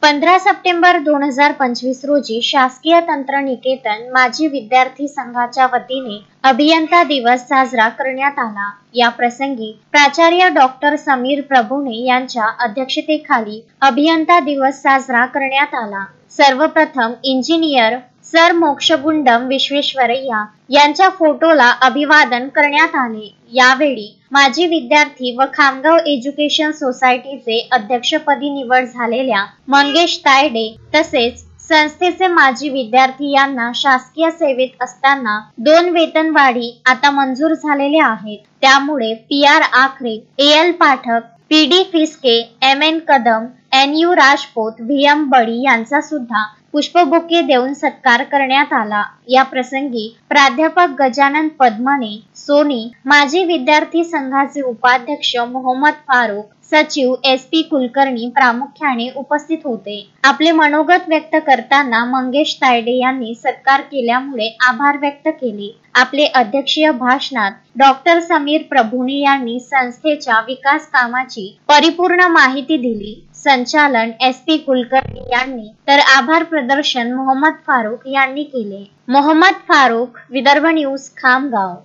15 September 2025 रोजी शासकीय तंत्रनिकेतन माजी विद्यार्थी संघाच्या वतीने अभियंता दिवस साजरा करण्यात आला। या प्रसंगी प्राचार्य डॉक्टर समीर प्रभुणे यांच्या अध्यक्षतेखाली अभियंता दिवस साजरा करण्यात आला। सर्वप्रथम इंजिनियर सर मोक्षगुंडम विश्वेश्वरय्या यांच्या फोटोला अभिवादन करण्यात आले। यावेळी माजी विद्यार्थी व खामगाव एज्युकेशन सोसायटीचे अध्यक्षपदी निवड झालेल्या मंगेश तायडे तसेच संस्थेचे माजी विद्यार्थी यांना शासकीय सेवेत असताना 2 वेतनवाढी आता मंजूर झालेल्या आहेत। त्यामुळे PR Akhare, AL Pathak, PD Fiske, MN Kadam, NU Rajput, VM बडी यांचा सुद्धा पुष्पबुके देऊन सत्कार करण्यात आला। या प्रसंगी प्राध्यापक गजानन पद्मने सोनी, माजी विद्यार्थी संघाचे उपाध्यक्ष मोहम्मद फारूक, सचिव SP कुलकर्णी प्रामुख्याने उपस्थित होते। आपले मनोगत व्यक्त करताना मंगेश तायडे यांनी सत्कार केल्यामुळे आभार व्यक्त केले। आपले अध्यक्षीय भाषणात डॉक्टर समीर प्रभुणे यांनी संस्थेच्या विकास कामाची परिपूर्ण माहिती दिली। संचालन SP कुलकर्णी यांनी तर आभार प्रदर्शन मोहम्मद फारूक यांनी केले। मोहम्मद फारूक, विदर्भ न्यूज, खामगाव।